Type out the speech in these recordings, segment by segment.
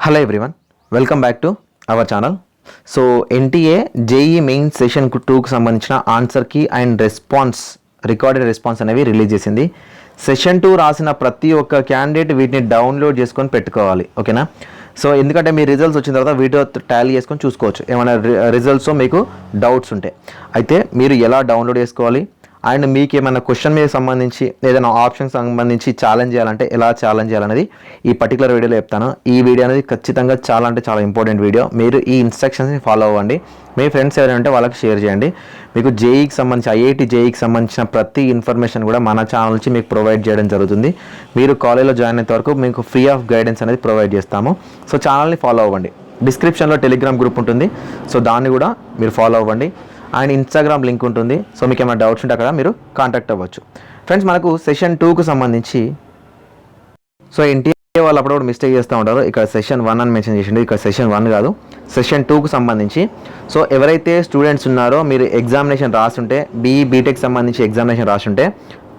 Hello everyone, welcome back to our channel. So NTA JEE Main session 2కు సంబంధించిన answer key and response recorded response అనేవి release చేసింది. Session 2 రాసిన ప్రతి ఒక్క క్యాండిడేట్ వీటిని డౌన్లోడ్ చేసుకొని పెట్టుకోవాలి, ఓకేనా. సో ఎందుకంటే మీ రిజల్ట్స్ వచ్చిన తర్వాత వీడియో టాలీ చేసుకొని చూసుకోవచ్చు ఏమైనా రిజల్ట్స్ మీకు డౌట్స్ ఉంటే. అయితే మీరు ఎలా డౌన్లోడ్ చేసుకోవాలి అండ్ మీకు ఏమైనా క్వశ్చన్ మీద సంబంధించి ఏదైనా ఆప్షన్ సంబంధించి ఛాలెంజ్ చేయాలంటే ఎలా ఛాలెంజ్ చేయాలనేది ఈ పర్టికులర్ వీడియోలో చెప్తాను. ఈ వీడియో అనేది ఖచ్చితంగా చాలా అంటే చాలా ఇంపార్టెంట్ వీడియో. మీరు ఈ ఇన్స్ట్రక్షన్స్ని ఫాలో అవ్వండి. మీ ఫ్రెండ్స్ ఎవరైనా ఉంటే వాళ్ళకి షేర్ చేయండి. మీకు జేఈకి సంబంధించి ఐఐటి జేఈకి సంబంధించిన ప్రతి ఇన్ఫర్మేషన్ కూడా మన ఛానల్ నుంచి మీకు ప్రొవైడ్ చేయడం జరుగుతుంది. మీరు కాలేజ్లో జాయిన్ అయ్యేంత వరకు మీకు ఫ్రీ ఆఫ్ గైడెన్స్ అనేది ప్రొవైడ్ చేస్తాము. సో ఛానల్ని ఫాలో అవ్వండి. డిస్క్రిప్షన్లో టెలిగ్రామ్ గ్రూప్ ఉంటుంది, సో దాన్ని కూడా మీరు ఫాలో అవ్వండి. అండ్ ఇన్స్టాగ్రామ్ లింక్ ఉంటుంది, సో మీకు ఏమైనా డౌట్స్ ఉంటే అక్కడ మీరు కాంటాక్ట్ అవ్వచ్చు. ఫ్రెండ్స్, మనకు సెషన్ 2కు సంబంధించి సో ఎన్టీఏ వాళ్ళు అప్పుడప్పుడు మిస్టేక్ చేస్తూ ఉంటారు. ఇక్కడ సెషన్ 1 అని మెన్షన్ చేసిండు, ఇక్కడ సెషన్ 1 కాదు, సెషన్ 2కు సంబంధించి. సో ఎవరైతే స్టూడెంట్స్ ఉన్నారో మీరు ఎగ్జామినేషన్ రాసుంటే బీటెక్ సంబంధించి ఎగ్జామినేషన్ రాసుంటే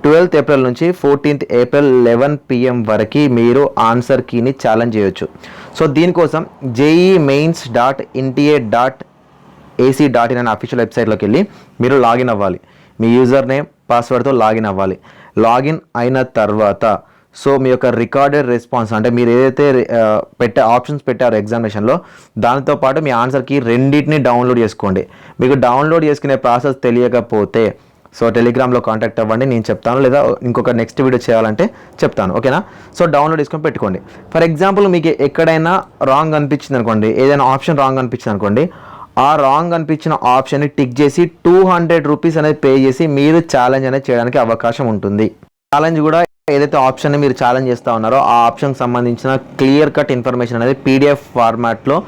12th ఏప్రిల్ నుంచి 14th ఏప్రిల్ 11 PM వరకు మీరు ఆన్సర్ కీని ఛాలెంజ్ చేయొచ్చు. సో దీనికోసం JEE-mains.nta.ac.in అనే అఫీషియల్ వెబ్సైట్లోకి వెళ్ళి మీరు లాగిన్ అవ్వాలి. మీ యూజర్ నేమ్ పాస్వర్డ్తో లాగిన్ అవ్వాలి. లాగిన్ అయిన తర్వాత సో మీ యొక్క రికార్డెడ్ రెస్పాన్స్ అంటే మీరు ఏదైతే ఆప్షన్స్ పెట్టారో ఎగ్జామినేషన్లో దానితో పాటు మీ ఆన్సర్కి రెండింటిని డౌన్లోడ్ చేసుకోండి. మీకు డౌన్లోడ్ చేసుకునే ప్రాసెస్ తెలియకపోతే సో టెలిగ్రామ్లో కాంటాక్ట్ అవ్వండి, నేను చెప్తాను, లేదా ఇంకొక నెక్స్ట్ వీడియో చేయాలంటే చెప్తాను, ఓకేనా. సో డౌన్లోడ్ చేసుకొని పెట్టుకోండి. ఫర్ ఎగ్జాంపుల్ మీకు ఎక్కడైనా రాంగ్ అనిపించింది అనుకోండి, ఏదైనా ఆప్షన్ రాంగ్ అనిపించింది అనుకోండి, ఆ రాంగ్ అనిపించిన ఆప్షన్ని టిక్ చేసి 200 రూపీస్ అనేది పే చేసి మీరు ఛాలెంజ్ అనేది చేయడానికి అవకాశం ఉంటుంది. ఛాలెంజ్ కూడా ఏదైతే ఆప్షన్ని మీరు ఛాలెంజ్ చేస్తూ ఉన్నారో ఆ ఆప్షన్కి సంబంధించిన క్లియర్ కట్ ఇన్ఫర్మేషన్ అనేది PDF ఫార్మాట్లో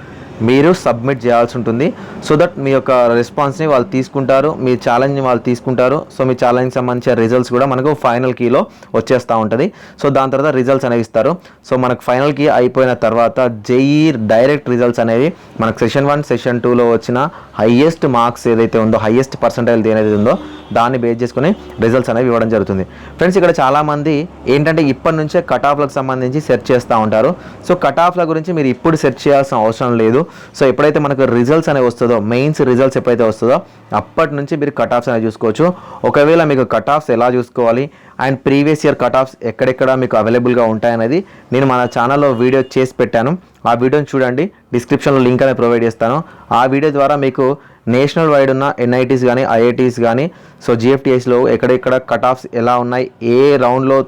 మీరు సబ్మిట్ చేయాల్సి ఉంటుంది. సో దట్ మీ యొక్క రెస్పాన్స్ని వాళ్ళు తీసుకుంటారు, మీ ఛాలెంజ్ని వాళ్ళు తీసుకుంటారు. సో మీ ఛాలెంజ్కి సంబంధించిన రిజల్ట్స్ కూడా మనకు ఫైనల్ కీలో వచ్చేస్తూ ఉంటుంది. సో దాని తర్వాత రిజల్ట్స్ అనేవి ఇస్తారు. సో మనకు ఫైనల్ కీ అయిపోయిన తర్వాత జేఈ డైరెక్ట్ రిజల్ట్స్ అనేవి మనకు సెషన్ 1 సెషన్ 2లో వచ్చిన హైయెస్ట్ మార్క్స్ ఏదైతే ఉందో, హైయెస్ట్ పర్సంటైల్ ఏదైతే ఉందో దాన్ని బేస్ చేసుకుని రిజల్ట్స్ అనేవి ఇవ్వడం జరుగుతుంది. ఫ్రెండ్స్, ఇక్కడ చాలామంది ఏంటంటే ఇప్పటి నుంచే కట్ ఆఫ్లకు సంబంధించి సెర్చ్ చేస్తూ ఉంటారు. సో కట్ ఆఫ్ల గురించి మీరు ఇప్పుడు సెర్చ్ చేయాల్సిన అవసరం లేదు. సో ఎప్పుడైతే మనకు రిజల్ట్స్ అనేవి వస్తుందో, మెయిన్స్ రిజల్ట్స్ ఎప్పుడైతే వస్తుందో అప్పటి నుంచి మీరు కట్ ఆఫ్స్ అనేవి చూసుకోవచ్చు. ఒకవేళ మీకు కట్ ఆఫ్స్ ఎలా చూసుకోవాలి and previous year cut offs ఎక్కడెక్కడ మీకు అవైలబుల్గా ఉంటాయనేది నేను మన ఛానల్లో వీడియో చేసి పెట్టాను. ఆ వీడియోని చూడండి, డిస్క్రిప్షన్లో లింక్ అనేది ప్రొవైడ్ చేస్తాను. ఆ వీడియో ద్వారా మీకు నేషనల్ వైడ్ ఉన్న NITs కానీ IITs కానీ సో GFTSలో ఎక్కడెక్కడ కట్ ఆఫ్స్ ఎలా ఉన్నాయి, ఏ రౌండ్లో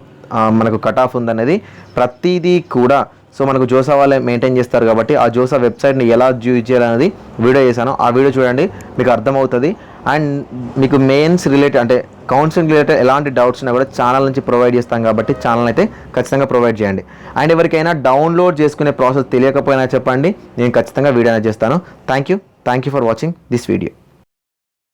మనకు కట్ ఆఫ్ ఉందనేది ప్రతిదీ కూడా సో మనకు జోసా వాళ్ళే మెయింటైన్ చేస్తారు కాబట్టి ఆ జోసా వెబ్సైట్ని ఎలా యూజ్ చేయాలనేది వీడియో చేశాను. ఆ వీడియో చూడండి, మీకు అర్థమవుతుంది. అండ్ మీకు మెయిన్స్ రిలేటెడ్ అంటే కౌన్సిలింగ్ రిలేటెడ్ ఎలాంటి డౌట్స్ ఉన్నా కూడా ఛానల్ నుంచి ప్రొవైడ్ చేస్తాం కాబట్టి ఛానల్ అయితే ఖచ్చితంగా ప్రొవైడ్ చేయండి. అండ్ ఎవరికైనా డౌన్లోడ్ చేసుకునే ప్రాసెస్ తెలియకపోయినా చెప్పండి, నేను ఖచ్చితంగా వీడియో అనేది చేస్తాను. Thank you for watching this video.